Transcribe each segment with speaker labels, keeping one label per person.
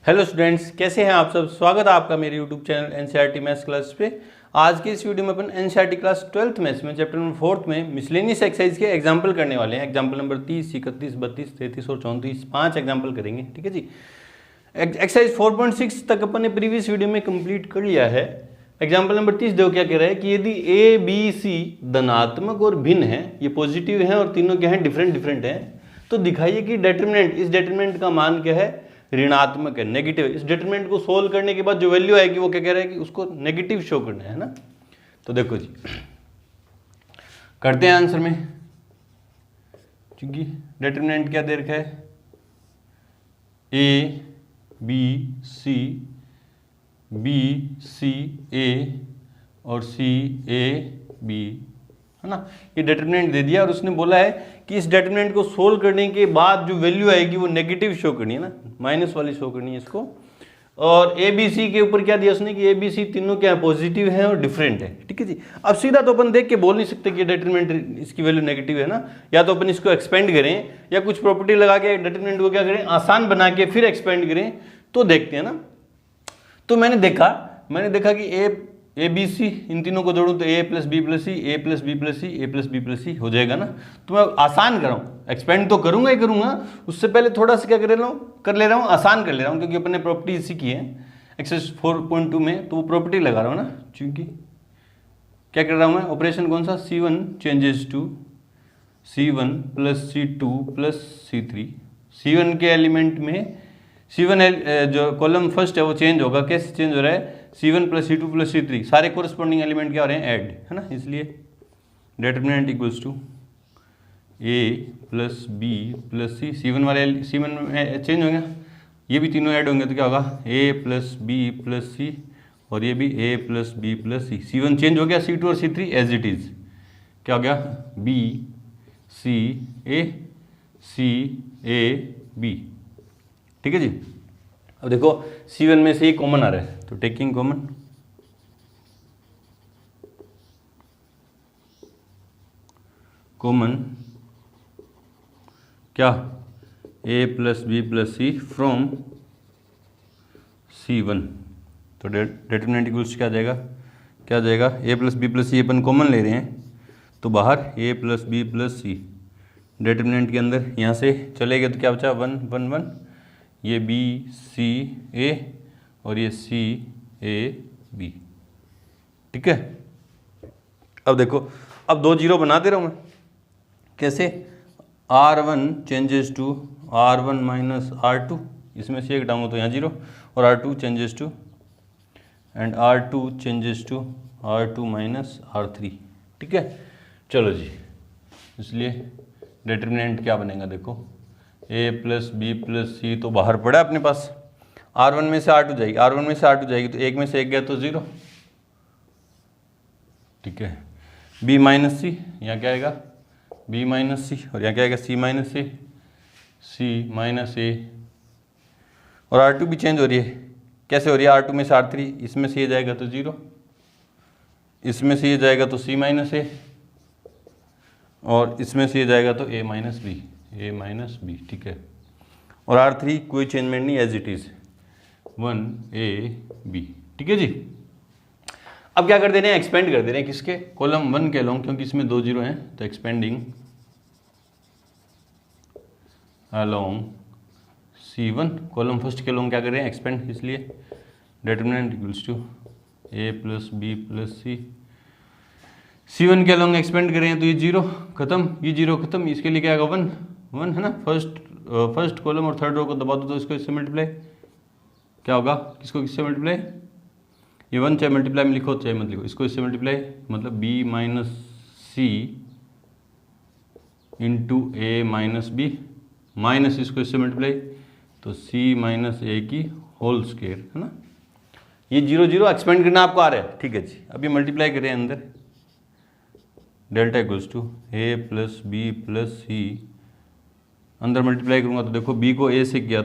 Speaker 1: Hello students, कैसे हैं आप सब। स्वागत है आपका मेरे YouTube channel NCERT maths class पे। आज की इस वीडियो में अपन एनसीईआरटी क्लास 12th मैथ्स में चैप्टर नंबर 4 में मिसलेनियस एक्सरसाइज के एग्जाम्पल करने वाले हैं। एग्जाम्पल नंबर 30, 31, 32, 33 और 34 5 एग्जाम्पल करेंगे। ठीक है जी। एक्सरसाइज 4.6 तक अपन ने प्रीवियस वीडियो में कंप्लीट कर लिया है। एग्जाम्पल नंबर 30 देखो क्या कह रहा है कि यदि ए बी सी धनात्मक और भिन्न है, ये पॉजिटिव हैं और तीनों क्या हैं, डिफरेंट हैं, तो दिखाइए कि डिटरमिनेंट, इस डिटरमिनेंट का मान क्या है, ऋणात्मक है, नेगेटिव है। इस डिटरमिनेंट को सोल्व करने के बाद जो वैल्यू आएगी वो क्या कह रहा है कि उसको नेगेटिव शो करना है ना। तो देखो जी, करते हैं आंसर में। क्योंकि डिटरमिनेंट क्या दे रखा है, A B C, B C ए और सी ए बी, है ना। ये डिटरमिनेंट दे दिया और उसने बोला है कि इस डिटरमिनेंट को सोल्व करने के बाद जो वैल्यू आएगी वो नेगेटिव शो करनी है ना, माइनस वाली शो करनी है इसको। और ए बी सी के ऊपर क्या दिया उसने कि ए बी सी तीनों क्या है, पॉजिटिव है और डिफरेंट है। ठीक है जी। अब सीधा तो अपन देख के बोल नहीं सकते कि डिटरमिनेंट इसकी वैल्यू नेगेटिव है ना, या तो अपन इसको एक्सपेंड करें या कुछ प्रॉपर्टी लगा के डिटरमिनेंट को क्या करें, आसान बना के फिर एक्सपेंड करें, तो देखते हैं ना। तो मैंने देखा कि ए बी सी, इन तीनों को जोड़ूं तो ए प्लस बी प्लस सी, ए प्लस बी प्लस सी, ए प्लस बी प्लस सी हो जाएगा ना। तो मैं आसान कर रहा हूँ, एक्सपेंड तो करूंगा ही करूंगा, उससे पहले थोड़ा सा क्या कर ले रहा हूँ, आसान कर ले रहा हूँ, क्योंकि अपने प्रॉपर्टी इसी की है एक्सरसाइज 4.2 में, तो वो प्रॉपर्टी लगा रहा हूँ ना। क्योंकि क्या कर रहा हूँ मैं, ऑपरेशन कौन सा, C1 changes to C1 plus C2 plus C3। C1 के एलिमेंट में C1 जो कॉलम फर्स्ट है वो चेंज होगा। कैसे चेंज हो रहा है, C1 plus C2 plus C3, सारे कोरस्पॉन्डिंग एलिमेंट क्या हो रहे हैं, ऐड, है ना। इसलिए determinant equals to A plus B plus C, C1 वाले C1 में चेंज होंगे, ये भी तीनों ऐड होंगे तो क्या होगा, A plus B plus C, और ये भी A plus B plus C. C1 change हो गया, C2 और C3 एज इट इज, क्या हो गया, B C A B। ठीक है जी। अब देखो C1 में से ही कॉमन आ रहा है, तो टेकिंग कॉमन क्या, A plus B plus C from C1, तो डिटरमिनेंट इक्वल्स क्या आ जाएगा, A plus B plus C अपन कॉमन ले रहे हैं, तो बाहर A plus B plus C, determinant के अंदर यहाँ से चले गए तो क्या बचा, 1 1 1, ये बी सी ए और ये सी ए बी। ठीक है। अब देखो, अब 2 जीरो बना दे रहा हूँ मैं। कैसे, R1 changes to R1 minus R2, इसमें से एक डाऊँ तो यहाँ 0, और R2 changes to and R2 changes to R2 minus R3। ठीक है, चलो जी। इसलिए डिटरमिनेंट क्या बनेगा, देखो A प्लस बी प्लस सी तो बाहर पड़ा अपने पास, R1 में से R2 जाएगी, R1 में से R2 जाएगी, तो एक में से एक गया तो 0। ठीक है, B माइनस सी, यहाँ क्या आएगा, B माइनस सी, और यहाँ क्या आएगा, C माइनस ए, C माइनस ए, और R2 भी चेंज हो रही है। कैसे हो रही है, R2 में से R3, इसमें से ये जाएगा तो 0, इसमें से ये जाएगा तो C माइनस ए, और इसमें से ये जाएगा तो A माइनस बी। ठीक है, और R3 कोई चेंजमेंट नहीं, एज इट इज 1AB। ठीक है जी। अब क्या कर दे रहे हैं, एक्सपेंड कर दे रहे हैं किसके, कॉलम 1 के अलोंग, क्योंकि इसमें 2 जीरो हैं, तो expanding along C1, column first के अलोंग क्या कर रहे हैं, एक्सपेंड, इसलिए determinant equals to A plus B plus C. C1 के अलोंग एक्सपेंड करें तो ये 0 खत्म, ये 0 खत्म, इसके लिए क्या आएगा, 1 है ना। फर्स्ट कॉलम और थर्ड रो को दबा दो तो इसको इससे मल्टीप्लाई क्या होगा, किसको किससे मल्टीप्लाई, ये 1 चाहे मल्टीप्लाई में लिखो चाहे मत लिखो, इसको इससे मल्टीप्लाई, मतलब B minus C into A minus B, minus इसको इससे मल्टीप्लाई, तो C माइनस ए की होल स्क्वायर, है ना। ये 0 0 एक्सपेंड करना आपको आ रहा है। ठीक है जी। अभी मल्टीप्लाई करें अंदर, delta equals to A plus B plus C, अंदर मल्टीप्लाई करूंगा तो देखो B को A से किया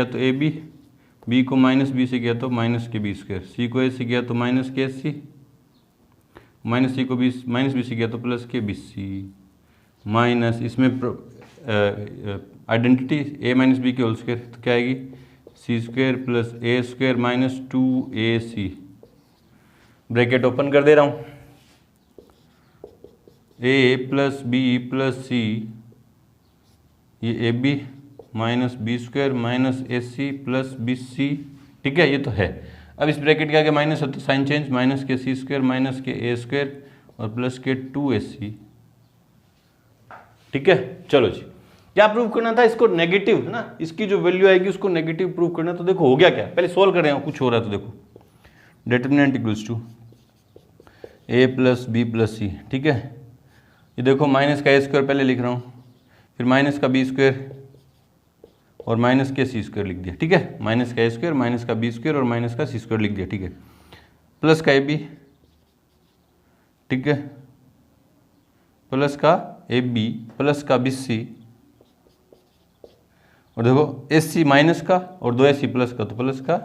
Speaker 1: तो ए बी, B को माइनस बी से किया तो माइनस के बी स्क्वायर, C को A से किया तो माइनस के सी, माइनस सी को माइनस बी से किया तो प्लस के बी सी, माइनस इसमें आइडेंटिटी a माइनस बी की होल स्क्वायर, तो क्या आएगी C square plus A square minus 2ac, bracket open कर दे रहा हूँ, a plus B plus C, ये A B minus B square minus A C plus B C, ठीक है, ये तो है। अब इस ब्रैकेट के आगे माइनस होता है, साइन चेंज, माइनस के सी स्क्वायर माइनस के ए स्क्वायर और प्लस के 2ac, ठीक है। चलो जी, क्या प्रूव करना था, इसको नेगेटिव है ना, इसकी जो वैल्यू आएगी उसको नेगेटिव प्रूव करना। तो देखो हो गया क्या, पहले सोल्व कर रहे हैं, कुछ हो रहा है तो देखो, determinant equals to a plus B plus C, ठीक है। ये देखो माइनस का ए स्क्वायर पहले लिख रहा हूँ, फिर माइनस का बी स्क्वायर और माइनस के सी स्क्वायर लिख दिया, ठीक है। माइनस का ए स्क्वायर माइनस का बी स्क्वायर और माइनस का सी स्क्वायर लिख दिया, ठीक है। प्लस का ए बी, ठीक है, प्लस का ए बी प्लस का बी सी, और देखो एस सी माइनस का और 2ac प्लस का, तो प्लस का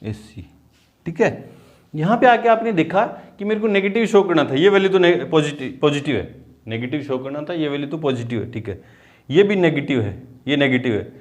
Speaker 1: एस सी, ठीक है। यहाँ पे आके आपने देखा कि मेरे को नेगेटिव शो करना था, ये वैल्यू तो पॉजिटिव है, नेगेटिव शो करना था, ये वैल्यू तो पॉजिटिव है, ठीक है। ये भी नेगेटिव है, ये नेगेटिव है,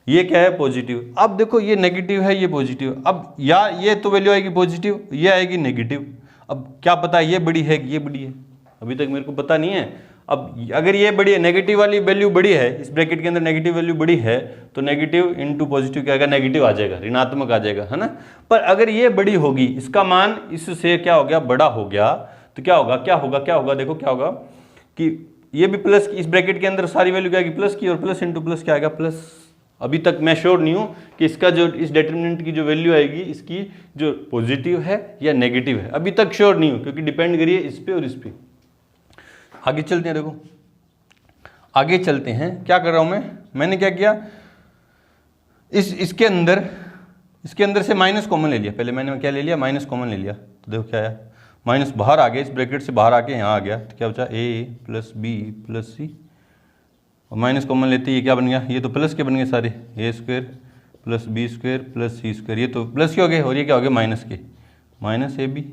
Speaker 1: ये क्या है पॉजिटिव। अब देखो ये नेगेटिव है, ये पॉजिटिव, अब या ये तो वैल्यू आएगी पॉजिटिव, ये आएगी नेगेटिव। अब क्या पता ये बड़ी है कि ये बड़ी है, अभी तक मेरे को पता नहीं है। अब अगर ये बड़ी है, नेगेटिव वाली वैल्यू बड़ी है, इस ब्रैकेट के अंदर नेगेटिव वैल्यू बड़ी है, तो नेगेटिव इंटू पॉजिटिव क्या आएगा, नेगेटिव आ जाएगा, ऋणात्मक आ जाएगा, है ना। पर अगर ये बड़ी होगी, इसका मान इससे क्या हो गया, बड़ा हो गया, तो क्या होगा, क्या होगा, क्या होगा, देखो क्या होगा कि ये भी प्लस, इस ब्रैकेट के अंदर सारी वैल्यू क्या आएगी प्लस की, और प्लस इंटू प्लस क्या आएगा प्लस। अभी तक मैं श्योर नहीं हूं कि इसका जो इस डिटरमिनेंट की जो वैल्यू आएगी इसकी जो पॉजिटिव है या नेगेटिव है, अभी तक श्योर नहीं हूं, क्योंकि डिपेंड करिए इस पे और इस पे। आगे चलते हैं, देखो आगे चलते हैं, क्या कर रहा हूं मैंने क्या किया, इसके अंदर से माइनस कॉमन ले लिया, पहले मैंने क्या ले लिया, माइनस कॉमन ले लिया, तो देखो क्या आया, माइनस बाहर आ गया, इस ब्रैकेट से बाहर आके यहाँ आ गया, तो क्या बचा a plus B plus C, और माइनस कॉमन लेते ये क्या बन गया, ये तो प्लस के बन गए सारे, A square plus B square plus C square, ये तो प्लस के हो गए, और ये क्या हो गया माइनस के, minus A B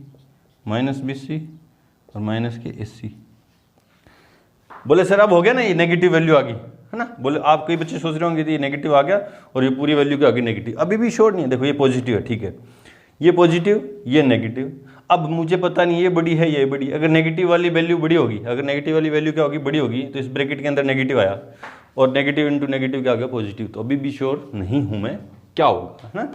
Speaker 1: minus B C और माइनस के एस सी। बोले सर अब हो गया ना, ये नेगेटिव वैल्यू आ गई है ना। बोले आप कई बच्चे सोच रहे होंगे ये नेगेटिव आ गया और ये पूरी वैल्यू क्या आ गई नेगेटिव, अभी भी श्योर नहीं है। देखो ये पॉजिटिव है, ठीक है, ये पॉजिटिव ये नेगेटिव, अब मुझे पता नहीं ये बड़ी है ये बड़ी, अगर नेगेटिव वाली वैल्यू बड़ी होगी, अगर नेगेटिव वाली वैल्यू क्या होगी बड़ी होगी, तो इस ब्रैकेट के अंदर नेगेटिव आया और नेगेटिव इंटू नेगेटिव क्या आ गया पॉजिटिव, तो अभी भी श्योर नहीं हूं मैं क्या होगा, है ना।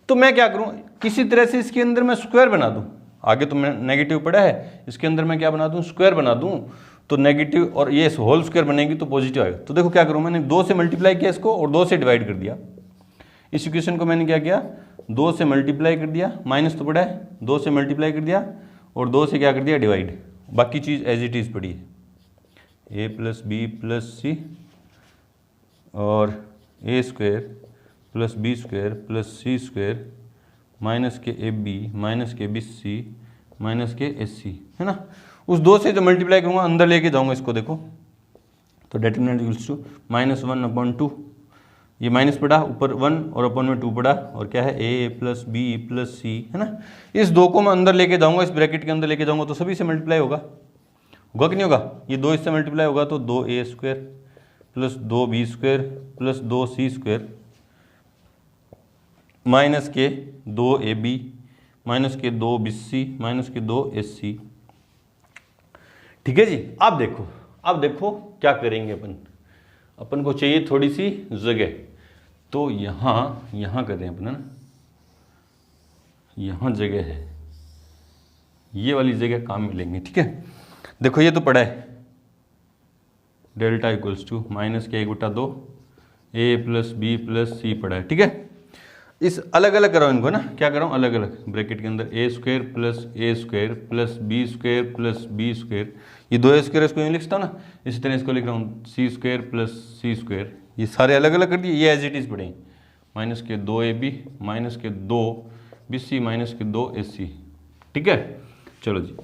Speaker 1: तो मैं क्या करूं, किसी तरह से इसके अंदर मैं स्क्वायर बना दूं, आगे तो मैं नेगेटिव पड़ा है, इसके अंदर मैं क्या बना दूं, स्क्वायर बना दूं, तो नेगेटिव और ये होल स्क्वायर बनेगी तो पॉजिटिव आएगा। तो देखो क्या करूं, मैंने 2 से मल्टीप्लाई किया इसको और 2 से डिवाइड कर दिया, इस इक्वेशन को मैंने क्या किया 2 से मल्टीप्लाई कर दिया, माइनस तो पड़ा है 2 से मल्टीप्लाई कर दिया और 2 से क्या कर दिया डिवाइड, बाकी चीज़ एज इट इज़ पड़ी है, A plus B plus C और A square plus B square plus C square minus के ए बी माइनस के बी सी माइनस के एस सी, है ना। उस 2 से जो मल्टीप्लाई करूँगा अंदर लेके जाऊँगा इसको, देखो तो डिटरमिनेंट इक्वल्स टू -1/2, ये माइनस पड़ा ऊपर 1 और अपन में 2 पड़ा, और क्या है a प्लस बी प्लस सी, है ना। इस 2 को मैं अंदर लेके जाऊँगा, इस ब्रैकेट के अंदर लेके जाऊँगा तो सभी से मल्टीप्लाई होगा कि नहीं होगा, ये 2 इससे मल्टीप्लाई होगा तो 2a square plus 2b square plus 2c square minus के 2ab माइनस के 2bc माइनस के 2sc, ठीक है जी। अब देखो क्या करेंगे अपन को चाहिए थोड़ी सी जगह, तो यहाँ कर रहे हैं अपन, है ना, यहाँ जगह है, ये वाली जगह काम में लेंगे, ठीक है। देखो ये तो पड़ा है डेल्टा इक्वल्स टू माइनस के 1/2 a प्लस बी प्लस सी पड़ा है, ठीक है। इस अलग अलग कराओ इनको ना, क्या कराऊँ अलग अलग, ब्रैकेट के अंदर a square plus B square plus B square, ये 2a स्क्वायर इसको यूँ लिखता हूँ ना, इसी तरह इसको लिख रहा हूँ c square plus C square, ये सारे अलग अलग कर दिए, ये एज इट इज़ पड़े माइनस के 2ab माइनस के 2bc माइनस के 2ac, ठीक है। चलो जी,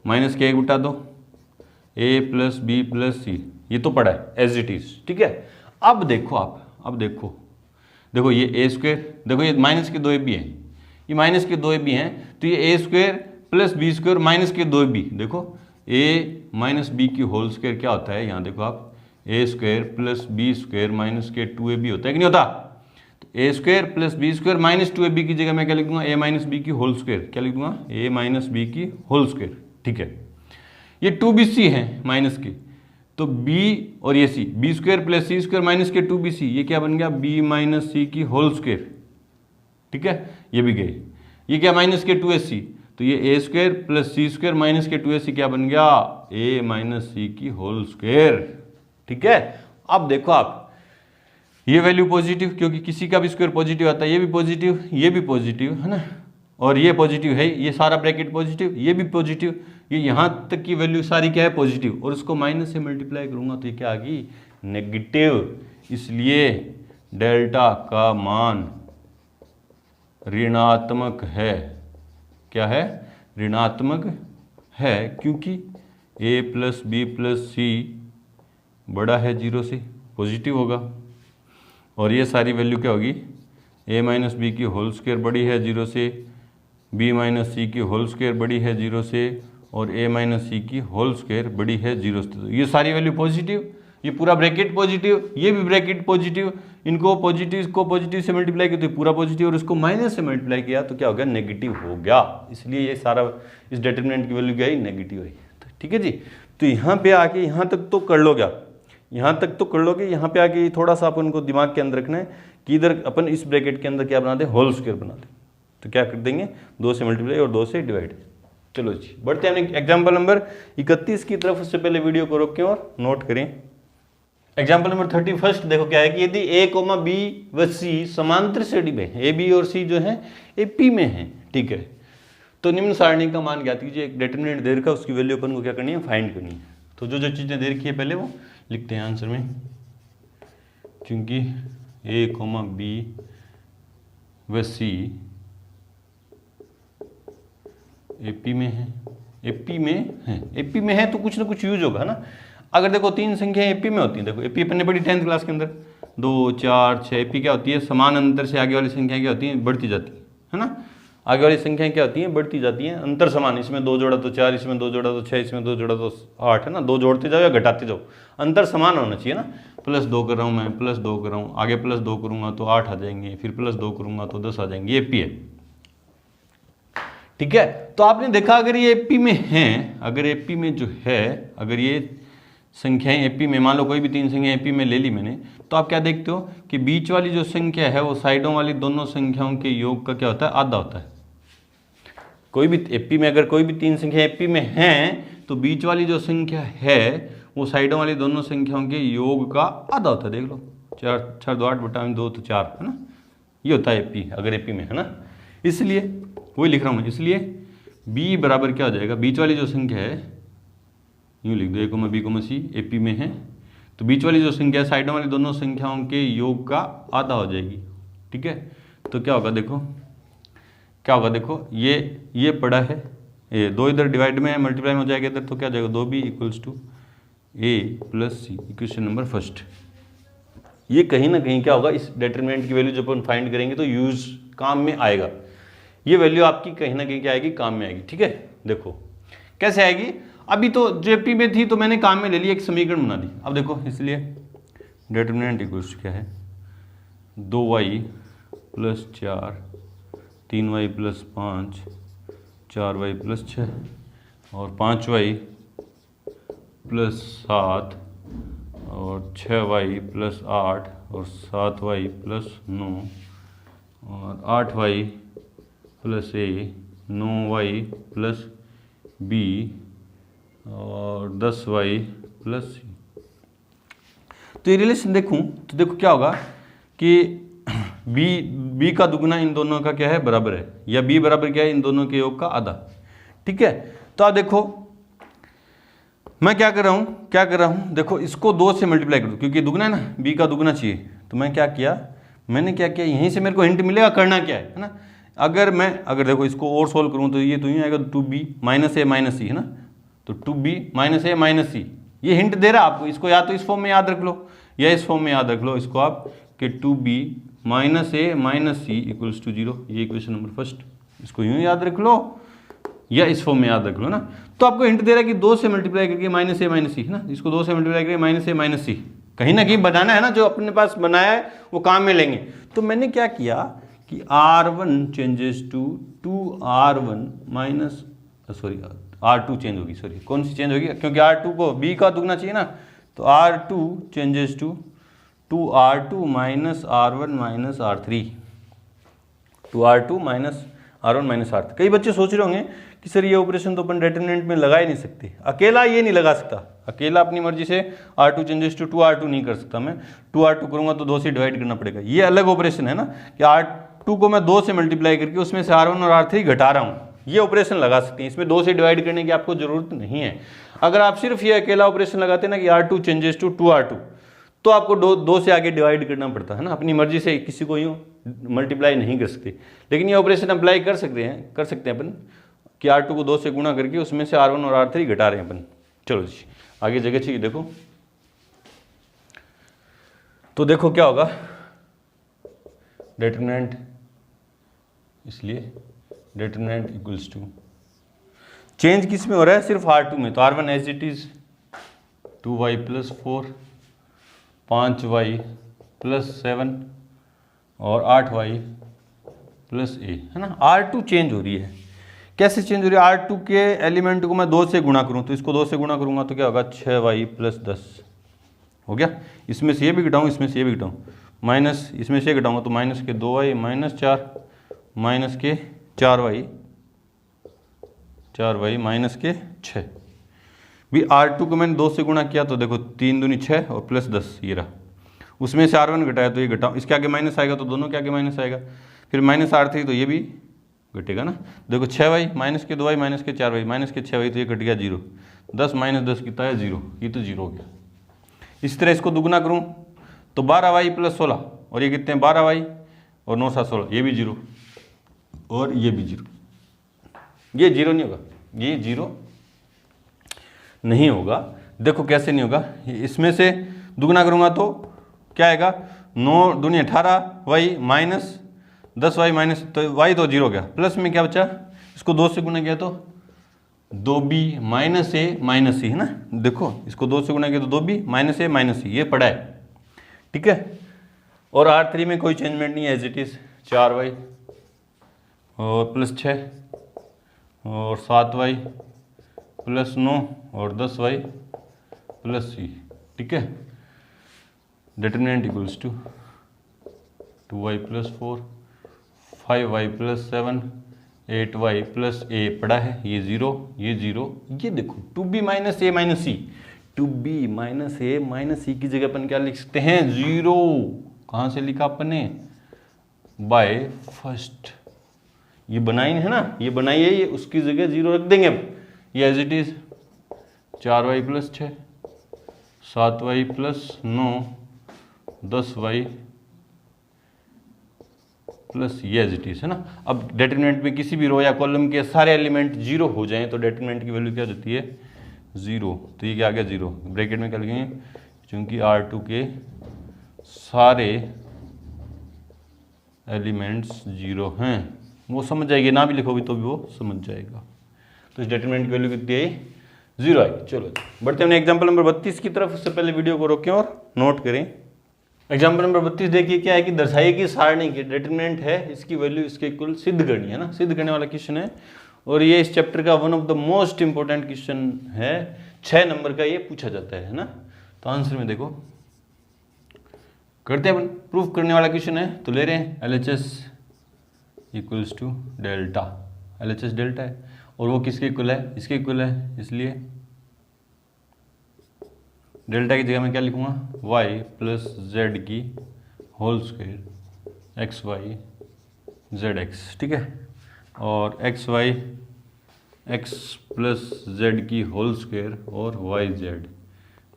Speaker 1: माइनस के 1/2 a plus B plus C, ये तो पड़ा है एज इट इज़, ठीक है। अब देखो देखो ये a स्क्वायर, देखो ये माइनस के 2ab है, ये माइनस के 2ab हैं, तो ये a square plus B square minus के 2ab, देखो a माइनस बी की होल स्क्वायर क्या होता है, यहाँ देखो आप A square plus B square minus के 2ab होता है कि नहीं होता? तो A square plus B square minus 2ab की जगह मैं क्या लिख दूंगा? ए माइनस बी की होल स्क्वायर। क्या लिख दूंगा? ए माइनस बी की होल स्क्वायर। ठीक है, ये 2bc है माइनस के, तो b और ये c, B square plus C square minus के 2bc, ये क्या बन गया? b माइनस सी की होल स्क्वायर। ठीक है, ये भी गए। ये क्या? माइनस के 2ac, तो ये ए square plus C square minus के 2ac क्या बन गया? ए माइनस सी की होल स्क्वायर। ठीक है, अब देखो आप, ये वैल्यू पॉजिटिव, क्योंकि किसी का भी स्क्वायर पॉजिटिव आता है, ये भी पॉजिटिव, ये भी पॉजिटिव है ना, और ये पॉजिटिव है, ये सारा ब्रैकेट पॉजिटिव, ये भी पॉजिटिव, ये यहाँ तक की वैल्यू सारी क्या है? पॉजिटिव, और उसको माइनस से मल्टीप्लाई करूंगा तो ये क्या आ गई? नेगेटिव। इसलिए डेल्टा का मान ऋणात्मक है। क्या है? ऋणात्मक है, क्योंकि a प्लस बी प्लस सी बड़ा है 0 से, पॉजिटिव होगा, और ये सारी वैल्यू क्या होगी? a माइनस बी की होल स्क्वायर बड़ी है 0 से, b माइनस सी की होल स्क्वायर बड़ी है 0 से, और a माइनस सी की होल स्क्वायर बड़ी है 0 से। तो ये सारी वैल्यू पॉजिटिव, ये पूरा ब्रैकेट पॉजिटिव, ये भी ब्रैकेट पॉजिटिव, इनको पॉजिटिव से मल्टीप्लाई किया तो पूरा पॉजिटिव, और उसको माइनस से मल्टीप्लाई किया तो क्या हो गया? नेगेटिव हो गया। इसलिए ये सारा इस डिटरमिनेंट की वैल्यू क्या है? नेगेटिव है। ठीक है जी, तो यहाँ पे आके यहाँ तक तो कर लो, क्या यहाँ तक तो कर लोगे। यहाँ पे आके थोड़ा सा अपन को दिमाग के अंदर रखना है कि इधर अपन इस ब्रैकेट के अंदर क्या बना दे? होल स्क्वायर बना दे। तो क्या कर देंगे? 2 से मल्टीप्लाई और 2 से डिवाइड। चलो जी, बढ़ते हैं एग्जाम्पल नंबर 31 की तरफ। उससे पहले वीडियो को रोकें और नोट करें। एग्जाम्पल नंबर 31 देखो क्या है कि यदि a, b व c समांतर श्रेणी में, a, b और c जो है ए p में है, ठीक है, तो निम्न सारणी का मान ज्ञात कीजिए। एक डिटरमिनेंट दे रखा, उसकी वैल्यू अपन को क्या करनी है? फाइंड करनी है। तो जो जो चीज़ें दे रखी है पहले वो लिखते हैं आंसर में, क्योंकि a, b व c AP में है, AP में है तो कुछ ना कुछ यूज होगा ना। अगर देखो 3 संख्याएं AP में होती हैं, देखो AP अपन ने पढ़ी 10th क्लास के अंदर, 2, 4, 6, AP क्या होती है? समान अंतर से आगे वाली संख्याएं क्या होती हैं? बढ़ती जाती है ना। आगे वाली संख्याएं क्या होती हैं? बढ़ती जाती हैं, अंतर समान। इसमें 2 जोड़ा तो 4, इसमें 2 जोड़ा तो 6, इसमें 2 जोड़ा तो 8 है ना। 2 जोड़ते जाओ या घटाते जाओ, अंतर समान होना चाहिए ना। प्लस 2 कर रहा हूँ मैं, प्लस 2 कर रहा हूँ, आगे प्लस 2 करूँगा तो 8 आ जाएंगे, फिर प्लस 2 करूँगा तो 10 आ जाएंगे। ये AP है, ठीक है। तो आपने देखा अगर ये AP में है, अगर AP में जो है, अगर ये संख्याएं AP में, मान लो कोई भी 3 संख्या AP में ले ली मैंने, तो आप क्या देखते हो कि बीच वाली जो संख्या है वो साइडों वाली दोनों संख्याओं के योग का क्या होता है? आधा होता है। कोई भी AP में अगर कोई भी 3 संख्या AP में है तो बीच वाली जो संख्या है वो साइडों वाली दोनों संख्याओं के योग का आधा होता है। देख लो, 4 2 8 बटा 2 तो 4 है ना, ये होता है AP अगर AP में है ना। इसलिए वही लिख रहा हूँ मैं, इसलिए b बराबर क्या हो जाएगा? बीच वाली जो संख्या है, यूँ लिख दो, a, b, c AP में है, तो बीच वाली जो संख्या है साइडों वाली दोनों संख्याओं के योग का आधा हो जाएगी। ठीक है, तो क्या होगा? देखो क्या होगा, देखो ये पड़ा है, ये 2 इधर डिवाइड में है, मल्टीप्लाई में हो जाएगा इधर, तो क्या हो जाएगा? 2b equals to a plus c। Equation number first. ये कहीं ना कहीं क्या होगा? इस डिटरमिनेंट की वैल्यू जब अपन फाइंड करेंगे तो यूज काम में आएगा। ये वैल्यू आपकी कहीं ना कहीं क्या आएगी? काम में आएगी। ठीक है, देखो कैसे आएगी। अभी तो AP में थी तो मैंने काम में ले ली, एक समीकरण बना दी। अब देखो, इसलिए डिटरमिनेंट इक्वल्स क्या है? 2y plus 4, 3y plus 5, 4y plus 6 और 5y प्लस 7 और 6y प्लस 8 और 7y प्लस 9 और 8y plus a, 9y plus b और 10y प्लस c। तो ये रिलेशन देखूं तो देखो क्या होगा कि b का दुगना इन दोनों का क्या है? बराबर है, या b बराबर क्या है? इन दोनों के योग का आधा। ठीक है, तो आप देखो मैं क्या कर रहा हूं, देखो इसको 2 से मल्टीप्लाई कर दो, क्योंकि दुगना है ना, b का दुगना चाहिए। तो मैं क्या किया, मैंने क्या किया, यहीं से मेरे को हिंट मिलेगा करना क्या है ना। अगर देखो इसको और सोल्व करूं तो ये तो यूँ आएगा 2b minus a minus c है ना। तो 2b minus a minus c, ये हिंट दे रहा है आपको। इसको या तो इस फॉर्म में याद रख लो या इस फॉर्म में याद रख लो इसको आप, कि 2b minus a minus c equals to 0। ये इक्वेशन नंबर फर्स्ट, इसको यूँ याद रख लो या इस फॉर्म में याद रख लो ना। तो आपको हिंट दे रहा है कि 2 से मल्टीप्लाई करके माइनस a माइनस c है ना, इसको 2 से मल्टीप्लाई करके माइनस a माइनस c, कहीं ना कहीं बनाना है ना, जो अपने पास बनाया है वो काम में लेंगे। तो मैंने क्या किया कि R1 changes to 2R1 minus R2 change होगी, सॉरी कौन सी चेंज होगी, क्योंकि R2 को B का दुगना चाहिए ना, तो R2 changes to 2R2 minus R1 minus R3, 2R2 minus R1 minus R3। कई बच्चे सोच रहे होंगे कि सर ये ऑपरेशन तो अपन डिटरमिनेंट में लगा ही नहीं सकते, अकेला ये नहीं लगा सकता, अकेला अपनी मर्जी से R2 चेंजेस टू 2R2 नहीं कर सकता मैं, 2R2 करूंगा तो 2 से डिवाइड करना पड़ेगा। ये अलग ऑपरेशन है ना कि R2 को मैं 2 से मल्टीप्लाई करके उसमें से R1 और R3 घटा रहा हूँ, ये ऑपरेशन लगा सकते हैं, इसमें 2 से डिवाइड करने की आपको जरूरत नहीं है। अगर आप सिर्फ ये अकेला ऑपरेशन लगाते ना कि R2 चेंजेस टू 2R2, तो आपको 2 से आगे डिवाइड करना पड़ता है ना, अपनी मर्जी से किसी को यूँ मल्टीप्लाई नहीं कर सकते। लेकिन ये ऑपरेशन अप्लाई कर सकते हैं अपन कि R2 को 2 से गुणा करके उसमें से R1 और R3 घटा रहे हैं अपन। चलो जी आगे जगह चाहिए देखो, तो देखो क्या होगा डिटरमिनेंट, इसलिए डिटरमिनेंट इक्वल्स टू, चेंज किस में हो रहा है, सिर्फ R2 में, तो R1 as it is 2y plus 4, 5y plus 7 और 8y प्लस a, है ना। R2 चेंज हो रही है, कैसे चेंज हो रही है, R2 के एलिमेंट को मैं 2 से गुणा करूं, तो इसको 2 से गुणा करूंगा तो क्या होगा 6y प्लस 10 हो गया, इसमें से ये भी घटाऊँ, इसमें से ये भी घटाऊँ, माइनस इसमें से घटाऊंगा तो माइनस के 2y माइनस 4 माइनस के 4y माइनस के 6। भी R2 को मैंने 2 से गुणा किया तो देखो 3 दूनी 6 और प्लस 10 ये रहा, उसमें से R1 घटाया तो ये घटाओ, इसके आगे माइनस आएगा तो दोनों के आगे माइनस आएगा, फिर माइनस R3 तो ये भी घटेगा ना, देखो 6y माइनस के 2y माइनस के 4y माइनस के 6y तो ये घट गया 0, 10 माइनस 10 कितना है 0, ये तो 0 हो गया। इस तरह इसको दुगुना करूँ तो 12y प्लस 16 और ये कितने हैं 12y और 9 7 16, ये भी 0 और ये भी 0, ये 0 नहीं होगा, ये 0 नहीं होगा। देखो कैसे नहीं होगा, इसमें से दुगना करूँगा तो क्या आएगा 9 दूनी 18y माइनस 10y माइनस, तो y तो 0 हो गया, प्लस में क्या बचा, इसको 2 से गुना किया तो 2b minus a minus c, है ना। देखो इसको 2 से गुना किया तो 2b minus a minus c, ये पड़ा है, ठीक है। और R3 में कोई चेंजमेंट नहीं है, एज इट इज 4y और प्लस 6 और 7y प्लस 9 और 10y प्लस c, ठीक है। Determinant equals to 2y plus 4, 5y plus 7, 8y plus a पड़ा है, ये 0 ये 0, ये देखो 2b minus a minus c, 2b minus a minus c की जगह अपन क्या लिख सकते हैं 0, कहाँ से लिखा अपन ने, बाय फर्स्ट, ये बनाई है ना, ये बनाई है, ये उसकी जगह 0 रख देंगे अब, ये as it is 4y plus 6, 7y plus 9, 10y plus ये एज इट इज, है ना। अब डिटरमिनेंट में किसी भी रो या कॉलम के सारे एलिमेंट 0 हो जाएं तो डिटरमिनेंट की वैल्यू क्या जाती है 0, तो ये क्या आ गया 0, ब्रैकेट में क्या लिखेंगे, क्योंकि R2 के सारे एलिमेंट्स 0 हैं, वो समझ जाएगी, ना भी लिखोगे तो भी वो समझ जाएगा। तो इस डिटरमिनेंट की वैल्यू कितनी आई 0 आई। चलो बढ़ते हैं एग्जाम्पल नंबर 32 की तरफ, उससे पहले वीडियो को रोकें और नोट करें। एग्जाम्पल नंबर 32 देखिए क्या है कि दर्शाइए कि सारणी की डिटरमिनेंट है, इसकी वैल्यू इसके इक्वल सिद्ध करनी है ना, सिद्ध करने वाला क्वेश्चन है, और ये इस चैप्टर का one of the most important question है, 6 नंबर का ये पूछा जाता है ना। तो आंसर में देखो करते हैं अपन, प्रूफ करने वाला क्वेश्चन है, तो ले रहे हैं LHS equals to delta, LHS delta है और वो किसके इक्वल है, इसके इक्वल है, इसलिए डेल्टा की जगह मैं क्या लिखूंगा y प्लस जेड की whole square X Y Z X, ठीक है, और X Y X plus Z की होल स्क्वायर और वाई जेड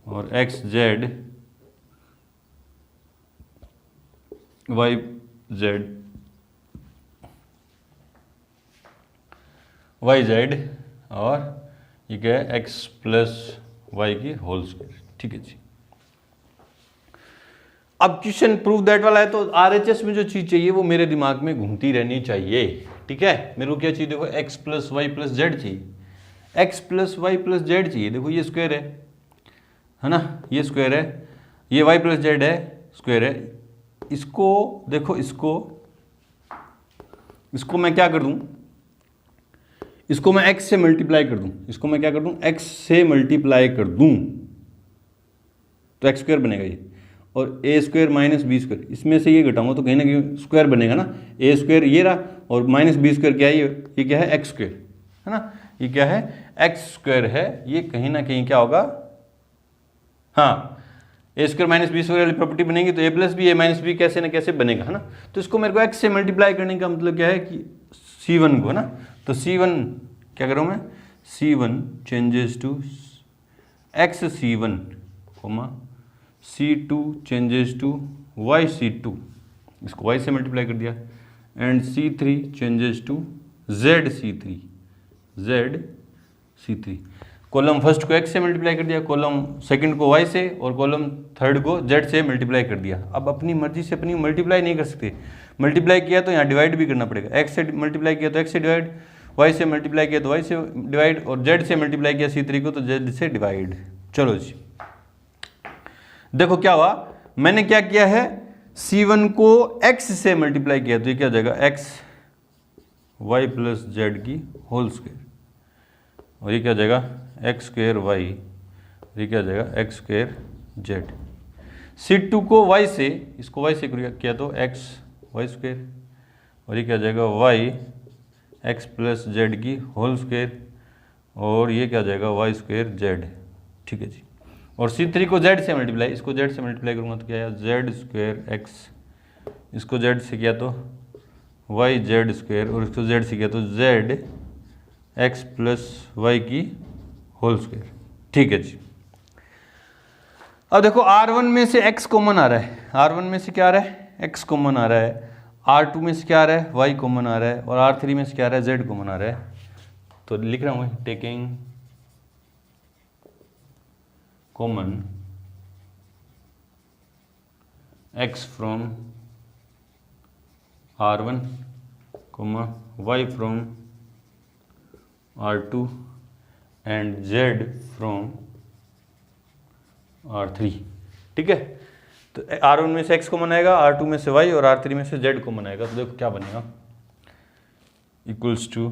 Speaker 1: और X Z Y Z Y Z और ये क्या है एक्स प्लस वाई की होल स्क्वायर, ठीक है जी। अब क्वेश्चन प्रूफ दैट वाला है, तो RHS में जो चीज चाहिए वो मेरे दिमाग में घूमती रहनी चाहिए, ठीक है। मेरे को क्या चाहिए, देखो x plus Y plus Z चाहिए, x plus Y plus Z चाहिए, देखो ये स्क्वायर है ना, ये स्क्वायर है, ये वाई प्लस जेड है, स्क्वायर है। इसको देखो, इसको मैं क्या कर दूं, इसको मैं x से मल्टीप्लाई कर दूं, इसको मैं क्या कर दूं, x से मल्टीप्लाई कर दूं, तो एक्स स्क्वायर बनेगा ये। और A square minus B square, इसमें से ये घटाऊंगा तो कहीं ना कहीं स्क्वायर बनेगा ना। ए स्क्वायर ये रहा, और माइनस बी स्क्वायर क्या है, ये क्या है, एक्स स्क्वायर है ना। ये क्या है, एक्स स्क्वायर है। ये कहीं ना कहीं क्या होगा, हाँ, ए स्क्वायर माइनस बी स्क्वायर वाली प्रॉपर्टी बनेगी, तो ए प्लस बी ए माइनस बी कैसे ना कैसे बनेगा, है ना। तो इसको मेरे को एक्स से मल्टीप्लाई करने का मतलब क्या है कि C1 को, है ना। तो C1 क्या करूँ मैं, C1 changes to X C1, C2 changes to Y C2, इसको y से मल्टीप्लाई कर दिया। And C3 changes to Z C3, column first को x से मल्टीप्लाई कर दिया, कॉलम सेकंड को y से, और कॉलम थर्ड को z से मल्टीप्लाई कर दिया। अब अपनी मर्जी से अपनी मल्टीप्लाई नहीं कर सकते, मल्टीप्लाई किया तो यहाँ डिवाइड भी करना पड़ेगा। x से मल्टीप्लाई किया तो x से डिवाइड, y से मल्टीप्लाई किया तो y से डिवाइड, और z से मल्टीप्लाई किया C3 को तो z से डिवाइड। चलो जी, देखो क्या हुआ, मैंने क्या किया है, C1 को x से मल्टीप्लाई किया तो ये क्या हो जाएगा, x y प्लस जेड की होल स्क्वायर, और ये क्या हो जाएगा एक्स स्क्वायर वाई, ये क्या हो जाएगा एक्स स्क्वायर जेड। C2 को y से, इसको y से किया तो x वाई स्क्वायर, और ये क्या हो जाएगा y एक्स प्लस जेड की होल स्क्वायर, और ये क्या हो जाएगा वाई स्क्वायर जेड। ठीक है जी। और C3 को z से मल्टीप्लाई, इसको z से मल्टीप्लाई करूँगा तो क्या है जेड स्क्वायर एक्स, इसको z से किया तो वाई जेड स्क्वायर, और इसको z से किया तो z एक्स प्लस वाई की होल स्क्वायर। ठीक है जी। अब देखो R1 में से x कॉमन आ रहा है, R1 में से क्या आ रहा है, x कॉमन आ रहा है, R2 में से क्या आ रहा है, y कॉमन आ रहा है, और R3 में से क्या आ रहा है, z कॉमन आ रहा है। तो लिख रहा हूँ taking common x from R1, y from R2 and z from R3। ठीक है। तो R1 में से x कॉमन आएगा, R2 में से y, और R3 में से z कॉमन आएगा। तो देखो क्या बनेगा, equals to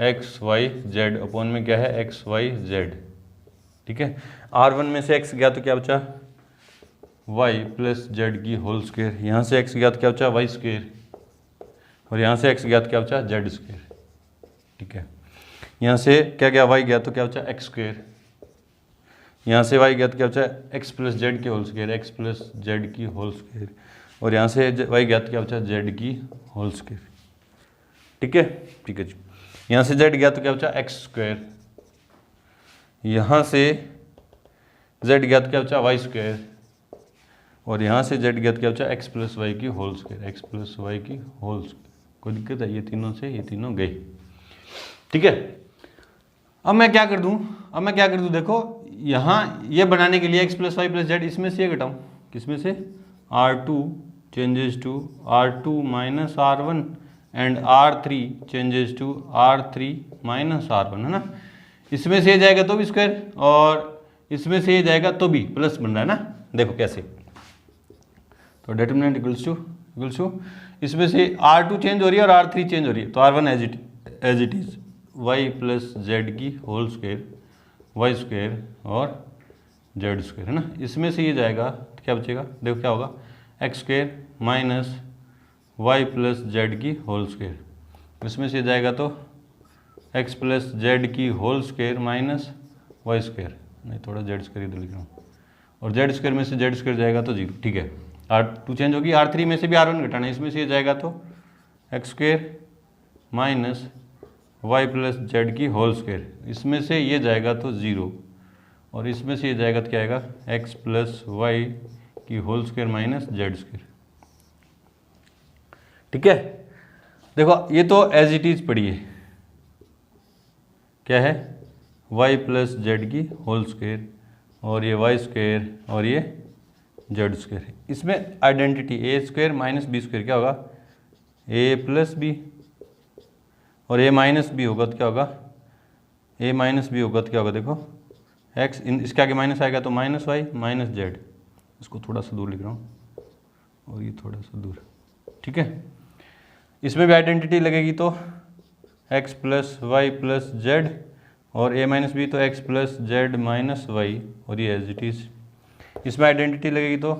Speaker 1: X Y Z upon में क्या है एक्स वाई जेड। ठीक है। R1 में से x गया तो क्या बचा, y प्लस जेड की होल स्क्वायर, यहाँ से x गया तो क्या बचा वाई स्क्वायर, और यहाँ से x गया तो क्या बचा जेड स्क्वायर। ठीक है। यहाँ से क्या गया y गया तो क्या बचा एक्स स्क्वायर, यहाँ से y गया तो क्या बचा x प्लस जेड की whole square, X plus Z की होल स्क्वायर, और यहाँ से y गया तो क्या बचा जेड की होल स्क्वायर। ठीक है। ठीक है जी। यहाँ से z गया तो क्या बचा एक्स स्क्वायर, यहाँ से z गया तो क्या बचा वाई स्क्वायर, और यहाँ से z गया तो क्या बचा एक्स प्लस वाई की whole square, X plus Y की होल स्क्वायर। कोई दिक्कत है, ये तीनों से ये तीनों गए। ठीक है। अब मैं क्या कर दूं, देखो यहाँ ये बनाने के लिए X plus Y plus Z, इसमें से ये घटाऊँ, किसमें से, R2 changes to R2 minus R1 and R3 changes to R3 minus R1, है ना। इसमें से ये जाएगा तो भी स्क्वायर, और इसमें से ये जाएगा तो भी प्लस बन रहा है ना। देखो कैसे, तो डिटरमिनेंट इक्वल्स टू इसमें से R2 चेंज हो रही है और R3 चेंज हो रही है, तो R1 as it is y plus Z की होल स्क्वायर, वाई स्क्वायर और जेड स्क्वायर, है ना। इसमें से ये जाएगा तो क्या बचेगा, देखो क्या होगा, X square minus Y plus Z की होल स्क्वायर, इसमें से जाएगा तो एक्स प्लस जेड की whole square minus Y square, नहीं थोड़ा जेड स्क्वायर इधर लिख रहा हूँ, और जेड स्क्वायर में से जेड स्क्वायर जाएगा तो 0। ठीक है। R2 चेंज होगी, R3 में से भी R1 घटाना है, इसमें से ये जाएगा तो X square minus Y plus Z की होल स्क्वायर, इसमें से ये जाएगा तो 0, और इसमें से ये जाएगा तो क्या आएगा एक्स प्लस वाई की whole square minus Z square. ठीक है। देखो ये तो एज इट इज पढ़िए, क्या है y प्लस जेड की होल स्क्वायर, और ये वाई स्क्वायर, और ये जेड स्क्वायर। इसमें आइडेंटिटी ए स्क्वायर माइनस बी स्क्वायर क्या होगा, ए प्लस बी, और ए माइनस बी होगा तो क्या होगा, ए माइनस बी होगा तो क्या होगा, देखो एक्स इसके आगे माइनस आएगा तो माइनस वाई माइनस जेड, इसको थोड़ा सा दूर लिख रहा हूँ और ये थोड़ा सा दूर, ठीक है। इसमें भी आइडेंटिटी लगेगी तो x plus Y plus Z और a माइनस बी तो x plus Z minus Y और ये एज इट इज़। इसमें आइडेंटिटी लगेगी तो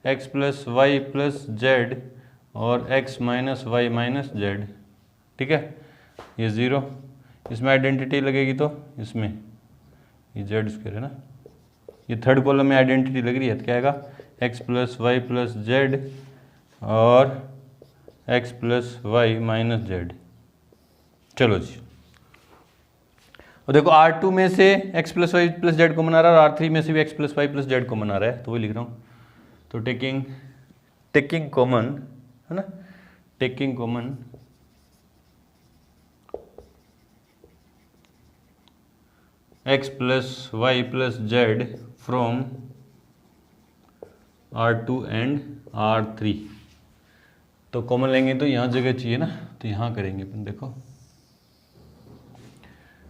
Speaker 1: x plus Y plus Z और x minus Y minus Z, ठीक है, ये 0। इसमें आइडेंटिटी लगेगी तो इसमें ये जेड स्क्वायर है ना, ये थर्ड कॉलम में आइडेंटिटी लग रही है तो क्या आएगा x plus Y plus Z और x plus Y minus Z. चलो जी, और देखो R2 में से x plus Y plus Z को मना रहा है और R3 में से भी x plus Y plus Z को मना रहा है, तो वही लिख रहा हूँ। तो टेकिंग कॉमन है ना, taking common x plus Y plus Z from R2 and R3, तो कॉमन लेंगे तो यहाँ जगह चाहिए ना, तो यहाँ करेंगे अपन। देखो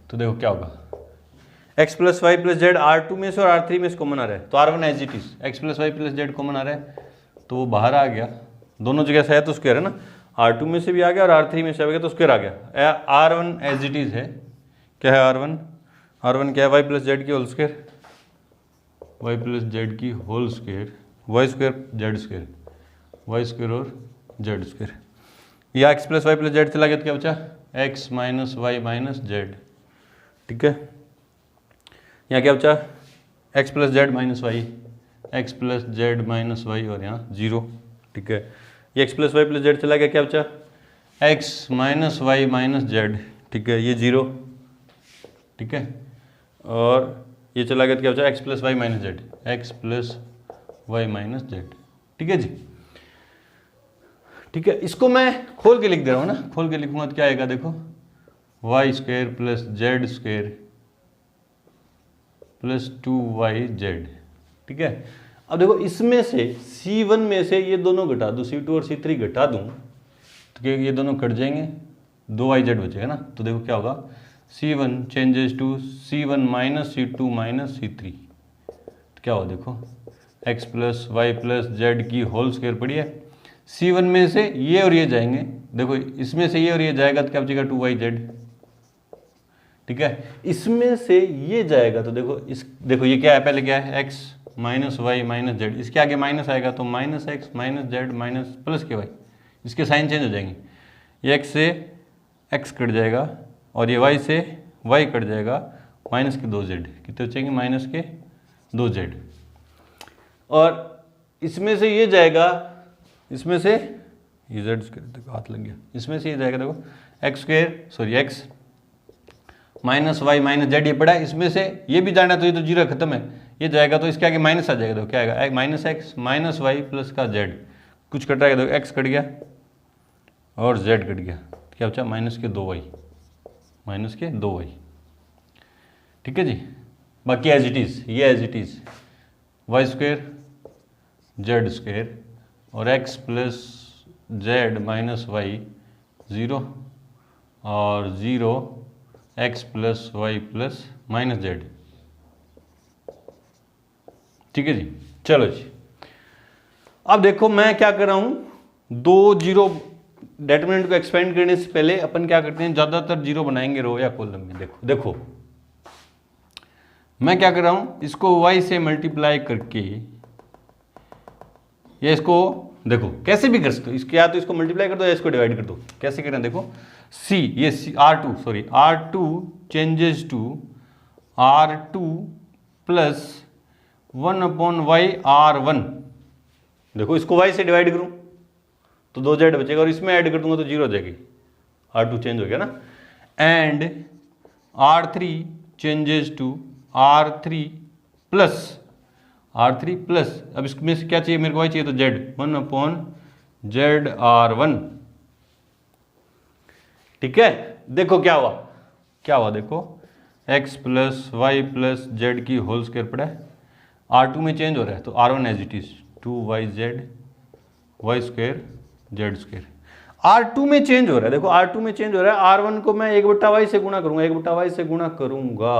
Speaker 1: तो देखो क्या होगा, x plus Y plus Z R2 में से और R3 में से कॉमन आ रहा है तो R1 as it is, x plus Y plus Z common आ रहा है तो वो बाहर आ गया, दोनों जगह से है तो स्क्वायर है ना, R2 में से भी आ गया और R3 में से आ गया तो स्क्वायर आ गया। R1 एज इट इज है, क्या है R1 क्या है वाई प्लस जेड की whole square, Y plus Z की whole square, Y square Z square, Y square और जेड स्क्वायर। या x plus Y plus Z चला गया तो क्या बचा x minus Y minus Z, ठीक है। यहाँ क्या बचा x plus Z minus Y, X plus Z minus Y और यहाँ 0, ठीक है। ये x plus Y plus Z चला गया, क्या बचा x minus Y minus Z, ठीक है, ये 0, ठीक है। और ये चला गया तो क्या बचा x plus Y minus Z, X plus Y minus Z, ठीक है जी, ठीक है। इसको मैं खोल के लिख दे रहा हूँ ना, खोल के लिखूंगा तो क्या आएगा, देखो Y square plus Z square plus 2y Z, ठीक है। अब देखो इसमें से C1 में से ये दोनों घटा दूँ, C2 और C3 घटा दूँ तो क्या ये दोनों कट जाएंगे, 2y जेड बचेगा ना, तो देखो क्या होगा C1 changes to C1 minus C2 minus C3, तो क्या होगा देखो x plus Y plus Z की होल स्क्वायर पड़ी है, C1 में से ये और ये जाएंगे, देखो इसमें से ये और ये जाएगा तो क्या बचेगा 2y जेड, ठीक है। इसमें से ये जाएगा तो देखो ये क्या है, पहले क्या है x minus Y minus Z, इसके आगे माइनस आएगा तो minus X minus Z minus plus के वाई, इसके साइन चेंज हो जाएंगे, ये x से x कट जाएगा और ये y से y कट जाएगा, माइनस के 2 जेड, कितने बचेंगे माइनस के 2 जेड। और इसमें से ये जाएगा, इसमें से ये जेड स्क्वायर, देखो हाथ लग गया, इसमें से ये जाएगा देखो X square sorry X minus Y minus Z, ये पड़ा है, इसमें से ये भी जाना तो ये तो 0 खत्म है, ये जाएगा तो इसके आगे माइनस आ जाएगा, देखो क्या आएगा minus X minus Y plus का जेड, कुछ कट जाएगा, देखो एक्स कट गया और जेड कट गया, क्या बचा माइनस के 2y, माइनस के 2y, ठीक है जी। बाकी एज इट इज, ये as it is Y square Z square और x plus Z minus Y 0 और 0 x plus Y plus minus Z, ठीक है जी। चलो जी, अब देखो मैं क्या कर रहा हूं, 2 0 डिटरमिनेंट को एक्सपेंड करने से पहले अपन क्या करते हैं, ज्यादातर 0 बनाएंगे रो या कॉलम में। देखो मैं क्या कर रहा हूं, इसको y से मल्टीप्लाई करके या इसको देखो कैसे भी कर सकते हो, इसके या तो इसको मल्टीप्लाई कर दो या इसको डिवाइड कर दो, कैसे करें देखो c ये R2 changes to R2 plus 1/y R1, देखो इसको y से डिवाइड करूं तो 2 जेड बचेगा और इसमें ऐड कर दूंगा तो 0 हो जाएगी, R2 चेंज हो गया ना, and R3 changes to R3 plus अब इसमें से क्या चाहिए मेरे को, y चाहिए तो z 1/z R1, ठीक है। देखो क्या हुआ देखो x plus Y plus Z की होल स्क्वायर पड़ा है, R2 में चेंज हो रहा है तो R1 as it is 2yz Y square Z square, R2 में चेंज हो रहा है, देखो R2 में चेंज हो रहा है, R1 को मैं 1/y से गुणा करूंगा, 1/y से गुणा करूंगा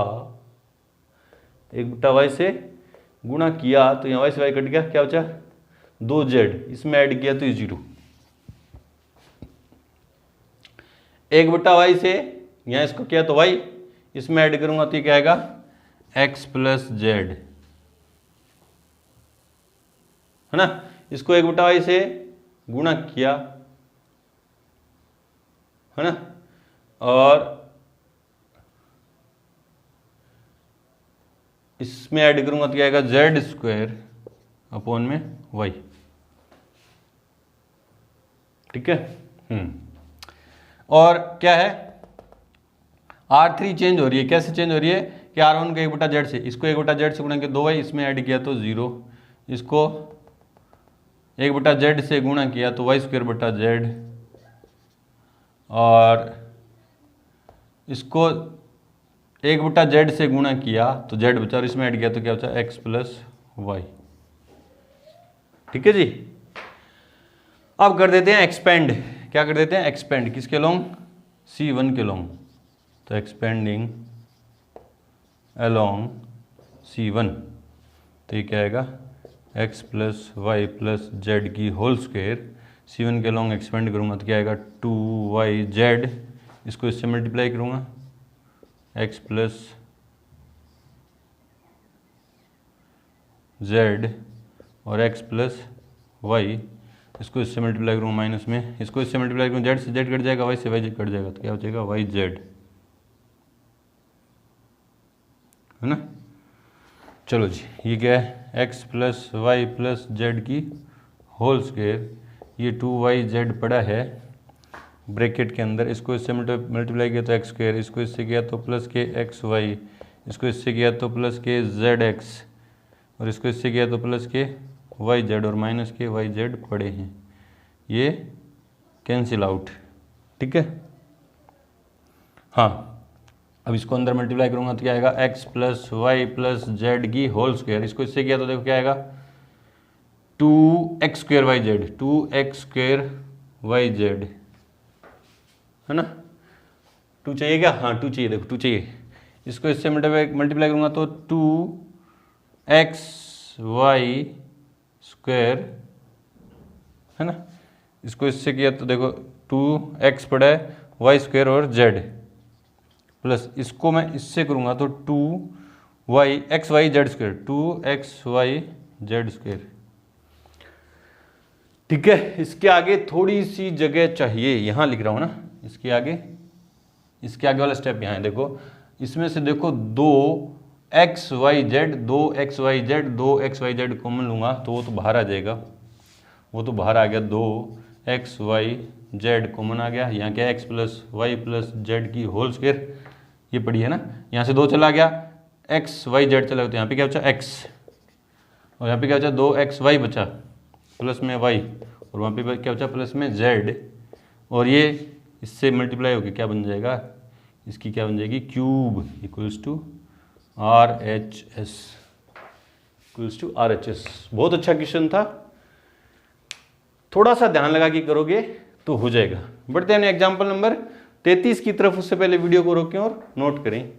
Speaker 1: 1/y से गुणा किया तो यहाँ वाई से वाई कट गया, क्या बचा 2z, इसमें ऐड किया तो ये 0, 1/y से यहाँ इसको किया तो y, इसमें ऐड करूंगा तो ये क्या आएगा x प्लस जेड, है ना। इसको 1/y से गुणा किया, है ना, और इसमें ऐड करूंगा तो क्या आएगा z² अपॉन में y, ठीक है। और क्या है R3 चेंज हो रही है, कैसे चेंज हो रही है कि R1 को 1/z से, इसको 1/z से गुणा किया 2y, इसमें ऐड किया तो 0, इसको 1/z से गुणा किया तो y²/z, और इसको 1/z से गुणा किया तो z बचा, और इसमें ऐड किया तो क्या बचा x प्लस वाई, ठीक है जी। अब कर देते हैं एक्सपेंड, क्या कर देते हैं एक्सपेंड, किसके लॉन्ग C1 के लॉन्ग, तो एक्सपेंडिंग अलोंग C1, तो ये क्या आएगा x plus Y plus Z की होल स्क्वायर, C1 के लॉन्ग एक्सपेंड करूँगा तो क्या आएगा 2yz, इसको इससे मल्टीप्लाई करूँगा x प्लस जेड और x प्लस वाई, इसको इससे मल्टीप्लाई करूँगा माइनस में, इसको इससे मल्टीप्लाई करूँ जेड से जेड कट जाएगा, वाई से वाई कट जाएगा, तो क्या हो जाएगा yz, है ना। चलो जी, ये क्या है x plus Y plus Z की होल स्क्वायर, ये 2yz पड़ा है ब्रैकेट के अंदर, इसको इससे मल्टीप्लाई किया तो x², इसको इससे किया तो प्लस के xy, इसको इससे किया तो प्लस के zx, और इसको इससे किया तो प्लस के yz, और माइनस के yz पड़े हैं, ये कैंसिल आउट, ठीक है। हाँ, अब इसको अंदर मल्टीप्लाई करूंगा तो क्या आएगा x plus Y plus Z की होल स्क्वायर, इसको इससे किया तो देखो क्या आएगा 2x²yz, 2x²yz, है ना। 2 चाहिए क्या, हाँ 2 चाहिए, देखो 2 चाहिए, इसको इससे मल्टीप्लाई करूंगा तो 2xy², है ना, इसको इससे किया तो देखो 2x पड़ा है y² और z, प्लस इसको मैं इससे करूंगा तो 2xyz², 2xyz², ठीक है। इसके आगे थोड़ी सी जगह चाहिए, यहाँ लिख रहा हूँ ना, इसके आगे वाला स्टेप यहाँ है, देखो इसमें से देखो 2xyz कॉमन लूँगा तो वो तो बाहर आ जाएगा, वो तो बाहर आ गया, 2xyz कॉमन आ गया, यहाँ क्या x plus Y plus Z की होल स्क्वायर, ये पड़ी है ना, यहाँ से 2 चला गया, xyz चला गया, तो यहाँ पे क्या बचा x, और यहाँ पे क्या बचा 2xy बचा प्लस में y, और वहाँ पे क्या बचा प्लस में z, और ये इससे मल्टीप्लाई होकर क्या बन जाएगा, इसकी क्या बन जाएगी क्यूब इक्वल्स टू RHS। बहुत अच्छा क्वेश्चन था, थोड़ा सा ध्यान लगा के करोगे तो हो जाएगा। बढ़ते हैं एग्जाम्पल नंबर 33 की तरफ, उससे पहले वीडियो को रोकें और नोट करें।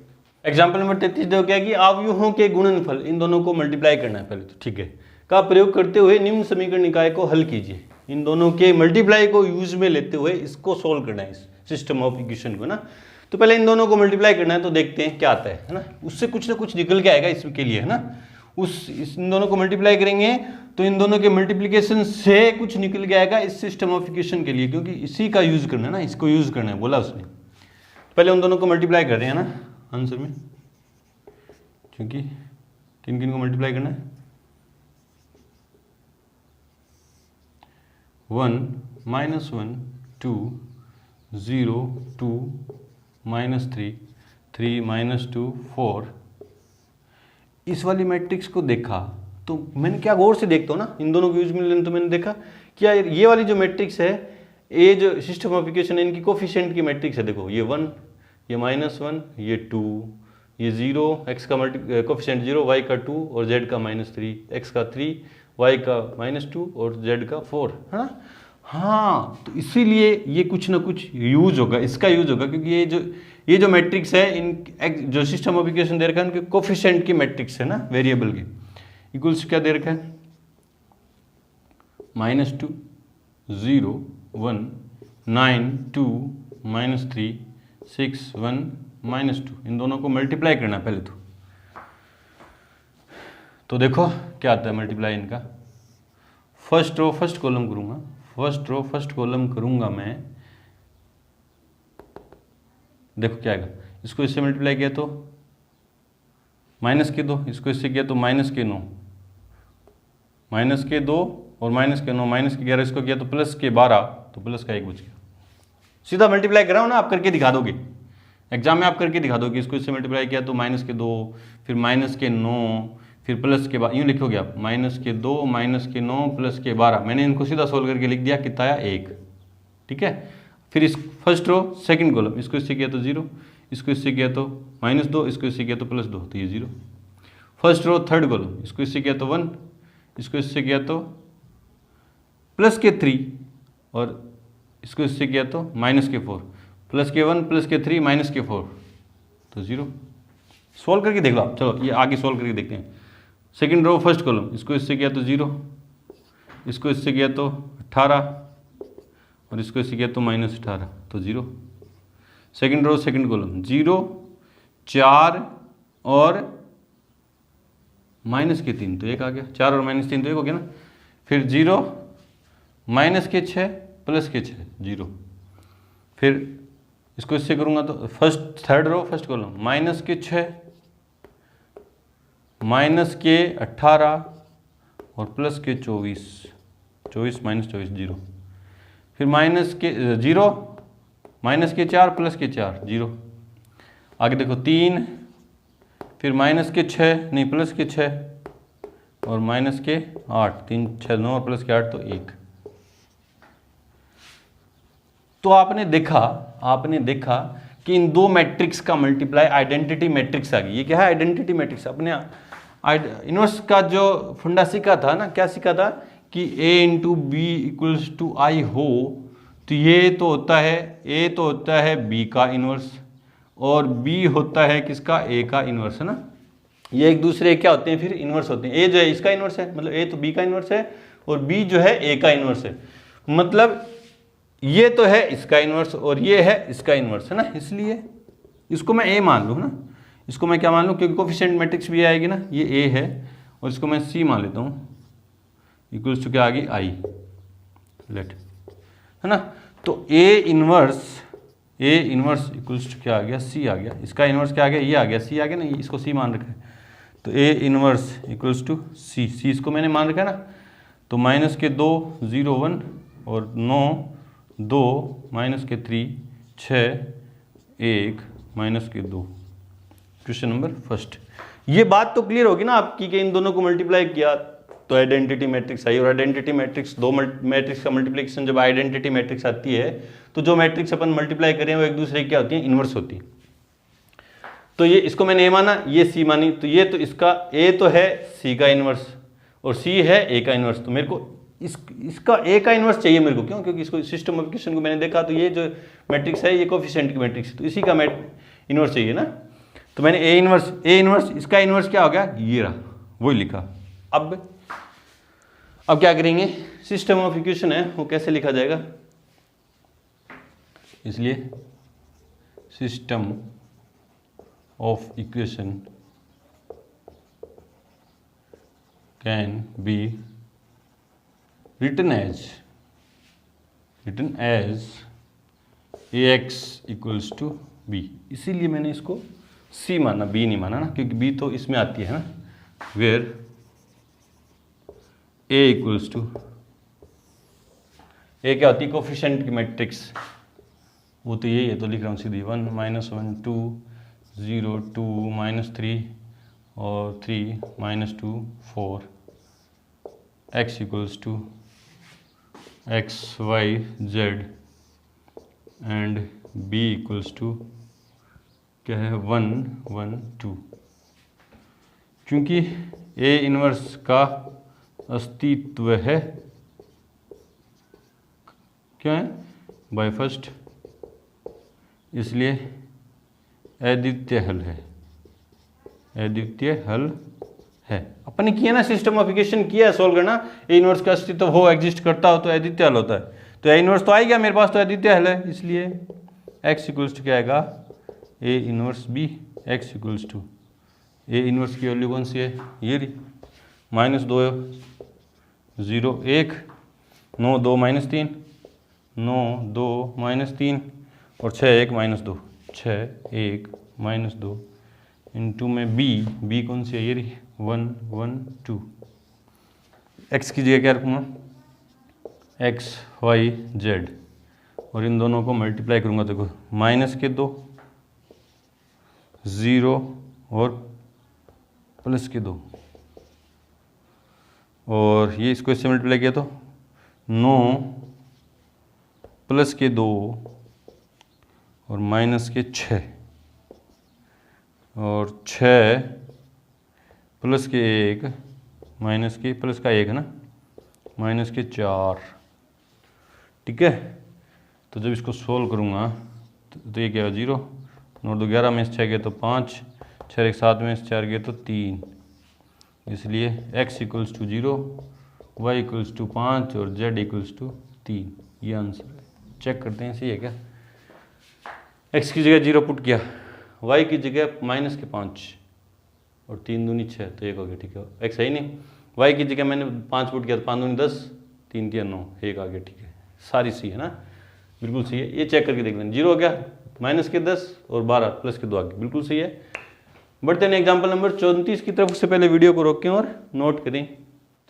Speaker 1: एग्जाम्पल नंबर 33 देखो क्या कि अवयवों के गुणनफल, इन दोनों को मल्टीप्लाई करना है पहले तो, ठीक है, का प्रयोग करते हुए निम्न समीकरण निकाय को हल कीजिए। इन दोनों के मल्टीप्लाई को यूज में लेते हुए इसको सोल्व करना है, इस सिस्टम ऑफ इक्वेशन को ना। तो पहले इन दोनों को मल्टीप्लाई करना है, तो देखते हैं क्या आता है ना, उससे कुछ ना कुछ निकल के आएगा इसके लिए, है ना। इन दोनों को मल्टीप्लाई करेंगे तो इन दोनों के मल्टीप्लिकेशन से कुछ निकल के आएगा इस सिस्टम ऑफ इक्वेशन के लिए, क्योंकि इसी का यूज करना है ना, इसको यूज करना है बोला उसने। पहले उन दोनों को मल्टीप्लाई कर रहे हैं ना आंसर में, क्योंकि किन किन को मल्टीप्लाई करना है, 1 -1 2 0 2 -3 3 -2 4। इस वाली मैट्रिक्स को देखा तो मैंने क्या गौर से देखता हूँ ना, इन दोनों को यूज में लेने तो मैंने देखा क्या ये वाली जो मैट्रिक्स है, ये जो सिस्टम ऑफ इक्वेशन है, इनकी कोफिशिएंट की मैट्रिक्स है। देखो ये 1, ये -1, ये 2, ये 0, x का कोफिशिएंट 0, y का 2 और z का -3, x का 3, y का -2 और z का 4, है ना। हाँ, तो इसीलिए ये कुछ ना कुछ यूज होगा, इसका यूज होगा, क्योंकि ये जो मैट्रिक्स है, इन जो सिस्टम ऑफ इक्वेशन दे रखा है उनके कोफिशिएंट की मैट्रिक्स है ना, वेरिएबल की, इक्वल्स क्या दे रखा है, -2 0 1 9 2 -3 6 1 -2, इन दोनों को मल्टीप्लाई करना पहले तो देखो क्या आता है मल्टीप्लाई इनका। फर्स्ट रो फर्स्ट कॉलम करूंगा, फर्स्ट रो फर्स्ट कॉलम करूंगा मैं, देखो क्या आएगा, इसको इससे मल्टीप्लाई किया तो -2, इसको इससे किया तो -9, -2 और -9, -11, इसको किया तो +12, तो +1 बच गया। सीधा मल्टीप्लाई कर रहा हूँ ना, आप करके दिखा दोगे एग्जाम में, आप करके दिखा दोगे। इसको इससे मल्टीप्लाई किया तो -2, फिर -9, फिर +12, यूँ लिखोगे आप, -2 -9 +12। मैंने इनको सीधा सोल्व करके लिख दिया, कितना आया 1, ठीक है। फिर इस फर्स्ट रो सेकंड कॉलम, इसको इससे किया तो 0, इसको इससे किया तो -2, इसको इससे किया तो +2, तो ये 0। फर्स्ट रो थर्ड कॉलम, इसको इससे किया तो 1, इसको इससे किया तो +3, और इसको इससे किया तो -4, +1 +3 -4, तो 0। सोल्व करके देख लो आप, चलो ये आगे सोल्व करके देखते हैं। सेकंड रो फर्स्ट कॉलम, इसको इससे किया तो 0, इसको इससे किया तो 18, और इसको इससे किया तो -18, तो 0। सेकंड रो सेकंड कॉलम 0 4 और -3, तो 1 आ गया, 4 और -3 तो 1 हो गया ना। फिर 0 -6 +6 0। फिर इसको इससे करूँगा तो first third row first column -6 -18 और +24, 24 -24 0। फिर -0 -4 +4 0। आगे देखो 3, फिर -6 नहीं +6 और -8, 3 6 9 और +8, तो 1। तो आपने देखा कि इन दो मैट्रिक्स का मल्टीप्लाई आइडेंटिटी मैट्रिक्स आ गई। ये क्या है, आइडेंटिटी मैट्रिक्स। अपने इनवर्स का जो फंडा सीखा था ना, क्या सीखा था कि A × B = I हो, तो ये तो होता है A तो होता है B का इनवर्स, और B होता है किसका, A का इनवर्स, है ना। ये एक दूसरे क्या होते हैं, फिर इनवर्स होते हैं। A जो है इसका इनवर्स है, मतलब A तो B का इनवर्स है, और B जो है A का इनवर्स है। मतलब ये तो है इसका इनवर्स और ये है इसका इनवर्स, है ना। इसलिए इसको मैं A मान लूँ ना, इसको मैं क्या मान लूँ, क्योंकि कोफिशिएंट मैट्रिक्स भी आएगी ना, ये A है, और इसको मैं C मान लेता हूँ, इक्वल्स टू क्या आ गई, I, लेट, है ना। तो A इनवर्स इक्वल्स टू क्या आ गया, C आ गया। इसका इनवर्स क्या आ गया, ये आ गया, C आ गया ना, इसको C मान रखा है। तो A inverse equals to C इसको मैंने मान रखा है ना। तो -2 0 1 और 9 2 -3 6 1 -2। Question number first. ये बात तो क्लियर होगी ना आपकी कि इन दोनों को मल्टीप्लाई किया तो आइडेंटिटी मैट्रिक्स आई, और आइडेंटिटी मैट्रिक्स दो मैट्रिक्स का मल्टीप्लिकेशन जब आइडेंटिटी मैट्रिक्स आती है तो जो मैट्रिक्स अपन मल्टीप्लाई करें वो एक दूसरे की क्या होती है, इनवर्स होती है। तो ये इसको मैंने A माना, ये C मानी, तो ये तो इसका A तो है C का इनवर्स और C है A का इनवर्स। तो मेरे को इसका A का इनवर्स चाहिए मेरे को, क्यों, क्योंकि इसको सिस्टम ऑफ इक्वेशन को मैंने देखा तो ये जो मैट्रिक्स है ये कोफिशिएंट की मैट्रिक्स है, तो इसी का इनवर्स चाहिए ना। तो मैंने A इनवर्स इसका इनवर्स क्या हो गया, ये रहा, वही लिखा। अब क्या करेंगे, सिस्टम ऑफ इक्वेशन है वो कैसे लिखा जाएगा, इसलिए system of equation can be written as ax = b। इसीलिए मैंने इसको c माना, b नहीं माना ना, क्योंकि b तो इसमें आती है ना, वेयर a क्या होती है, कोफिशिएंट की मैट्रिक्स, वो तो यही है, तो लिख रहा हूँ सीधी 1 -1 2 0 2 -3 और 3 -2 4 x = x y z and b = क्या है 1 1 2। क्योंकि A इनवर्स का अस्तित्व है, क्या है, बाय फर्स्ट, इसलिए अद्वितीय हल है, अपन ने किया ना, सिस्टमिफिकेशन किया है, सोल्व करना। ए इनवर्स का अस्तित्व हो, एग्जिस्ट करता हो तो अद्वितीय हल होता है। तो ए इनवर्स तो आ गया मेरे पास, तो अद्वितीय हल है, इसलिए x इक्वल्स टू क्या आएगा, A inverse B. x equals to A inverse की वैल्यू कौन सी है, ये रही, -2 0 1 9 2 -3 9 2 -3 और 6 1 -2 6 1 -2 इंटू में बी कौन सी है, ये रही 1 1 2। x की जगह क्या रखूँगा, x y z, और इन दोनों को मल्टीप्लाई करूँगा, देखो -2 0 और +2, और ये इसको इससे मल्टीप्लाई किया तो 9 +2 और -6 और 6 +1 +1 है ना, -4। ठीक है, तो जब इसको सोल्व करूँगा तो ये क्या है 0, 9 2 11 में से 6 गए तो 5, 6 1 7 में से 4 गए तो 3, इसलिए x equals to 0, y equals to 5 और z इक्वल्स टू 3। ये आंसर है। चेक करते हैं सही है क्या। x की जगह 0 पुट किया, y की जगह -5 और 3 दूनी 6, तो 1 हो गया। ठीक है, x है ही नहीं, y की जगह मैंने 5 पुट किया तो 5 दूनी 10, 3 3 9, 1 आ गया। ठीक है, सारी सी है ना, बिल्कुल सही है। ये चेक करके देख लेना, 0 हो गया, -10 और 12 +2 आ गया, बिल्कुल सही है। बढ़ते हैं एग्जाम्पल नंबर 34 की तरफ। उससे पहले वीडियो को रोकें और नोट करें।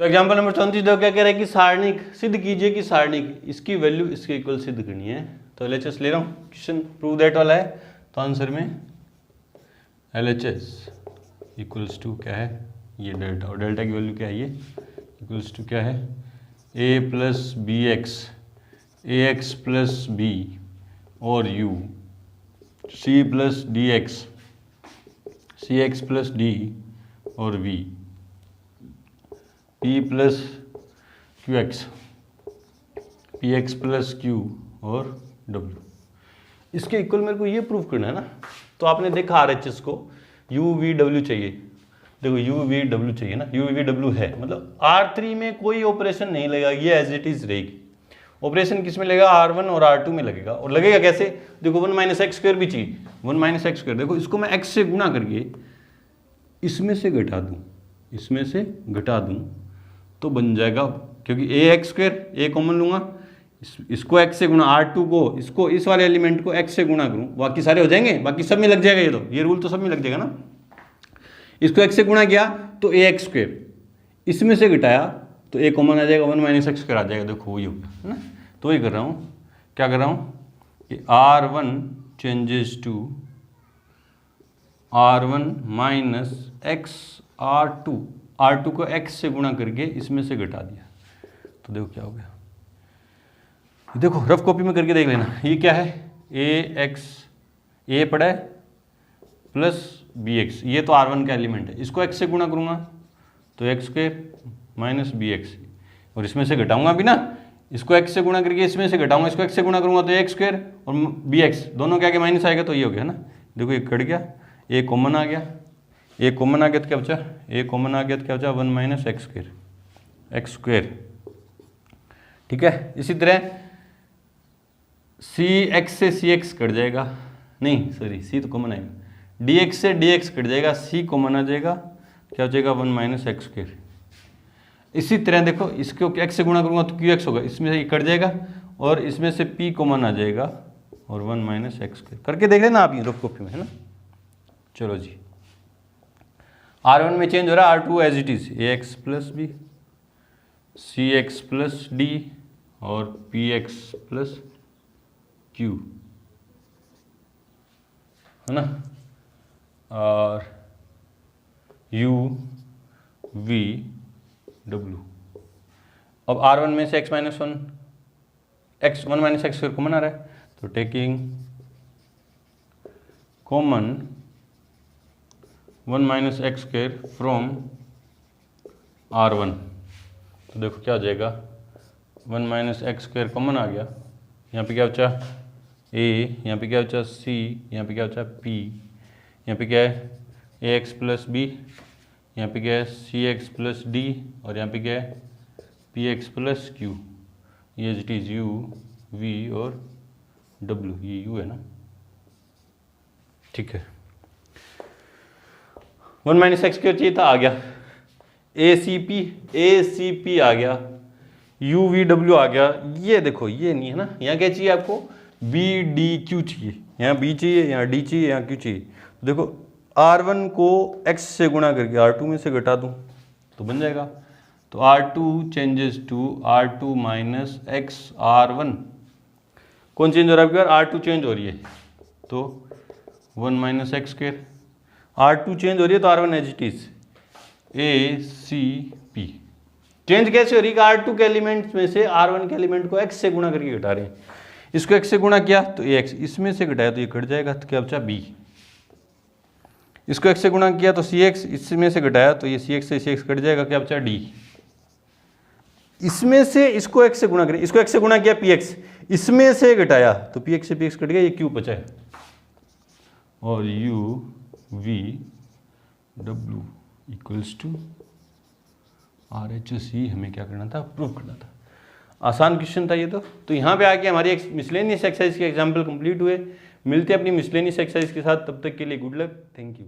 Speaker 1: तो एग्जाम्पल नंबर 34 जो क्या कह रहा है कि सारणिक सिद्ध कीजिए कि सारणिक इसकी वैल्यू इसके इक्वल सिद्ध करनी है। तो LHS ले रहा हूँ, क्वेश्चन प्रूव दैट वाला है, तो आंसर में LHS इक्वल्स टू क्या है, ये डेल्टा, और डेल्टा की वैल्यू क्या है, ये इक्वल्स टू क्या है, a + bx ax + b और u c + dx cx + d और v p + qx px + q और w। इसके इक्वल मेरे को ये प्रूफ करना है ना। तो आपने देखा RHS को u v w चाहिए, देखो u v w चाहिए ना, u v w है, मतलब R3 में कोई ऑपरेशन नहीं लगेगा, ये एज इट इज रहेगी। ऑपरेशन किस में लगेगा, R1 और R2 में लगेगा। और लगेगा कैसे, देखो 1 - x² भी चाहिए, 1 - x², देखो इसको मैं x से गुणा करके इसमें से घटा दूं, इसमें से घटा दूं तो बन जाएगा, क्योंकि ax², a कॉमन लूंगा, इसको x से गुणा, R2 को इसको इस वाले एलिमेंट को x से गुणा करूं, बाकी सारे हो जाएंगे, बाकी सब में लग जाएगा, ये तो ये रूल तो सब में लग जाएगा ना। इसको x से गुणा किया तो ax², इसमें से घटाया तो a कॉमन आ जाएगा, 1 - x² आ जाएगा, देखो वही हो गया है ना। तो वही कर रहा हूँ, क्या कर रहा हूँ कि R1 changes to R1 - x R2, R2 को x से गुणा करके इसमें से घटा दिया, तो देखो क्या हो गया। देखो रफ कॉपी में करके देख लेना, ये क्या है, a पड़ा है प्लस bx, ये तो R1 का एलिमेंट है, इसको x से गुणा करूँगा तो x² - bx, और इसमें से घटाऊंगा भी ना, इसको x से गुणा करके इसमें से घटाऊंगा, इसको x से गुणा करूँगा तो x² और bx दोनों क्या माइनस आएगा, तो ये हो गया ना। देखो ये कट गया, a कॉमन आ गया, a कॉमन आ गया तो क्या बचा, a कॉमन आ गया तो क्या बचा, 1 - x²। ठीक है, इसी तरह cx से cx कट जाएगा, नहीं सॉरी c तो कॉमन आएगा, dx से dx कट जाएगा, c कॉमन आ जाएगा, क्या हो जाएगा 1 - x²। इसी तरह देखो इसको x से गुणा करूँगा तो qx होगा, इसमें से कट जाएगा और इसमें से p कॉमन आ जाएगा और 1 - x² करके देख लेना आप ये रफ कॉपी में, है ना। चलो जी, R1 में चेंज हो रहा है, R2 as it is, ax + b cx + d और px + q, है ना, और u v w। अब R1 में से x - 1 x कॉमन आ रहा है, तो taking common 1 - x² from R1, तो देखो क्या हो जाएगा, 1 - x² कॉमन आ गया, यहाँ पे क्या बचा a, यहाँ पे क्या बचा c, यहाँ पे क्या बचा p, यहाँ पे क्या है ax + b यहाँ पे क्या है सी एक्स प्लस डी, और यहाँ पे क्या है पी एक्स प्लस क्यू, ये इट इज़ यू वी और डब्ल्यू, ये यू है ना, ठीक है। 1 माइनस एक्स क्यों चाहिए था, आ गया। ए सी पी आ गया, यू वी डब्ल्यू आ गया। ये देखो ये नहीं है ना, यहाँ क्या चाहिए आपको, बी डी क्यू चाहिए, यहाँ बी चाहिए, यहाँ डी चाहिए, यहाँ क्यू चाहिए। तो देखो R1 को x से गुणा करके R2 में से घटा दूँ तो बन जाएगा। तो R2 changes to R2 minus x R1, कौन चेंज हो रहा है आपके बार, R2 चेंज हो रही है तो 1 minus x square, R2 change हो रही है तो R1 as it is A C P. Change कैसे हो रही है, R2 के एलिमेंट्स में से R1 के एलिमेंट को x से गुणा करके घटा रहे हैं। इसको x से गुणा किया तो ax, इसमें से घटाया तो ये कट जाएगा, तो क्या बचा b। इसको x से गुणा किया तो cx, इसमें से घटाया तो ये cx से cx कट जाएगा, क्या बचा d। इसमें से इसको x से गुणा करें, इसको x से गुणा किया px, इसमें से घटाया तो px से px कट गया, ये q बचा है। और u v w equals to RHS हमें क्या करना था, प्रूव करना था। आसान क्वेश्चन था ये तो यहाँ पे आके हमारी एक मिसलेनियस एक्सरसाइज के एग्जाम्पल कंप्लीट हुए। मिलते हैं अपनी मिसलेनियस एक्सरसाइज के साथ, तब तक के लिए गुड लक, थैंक यू।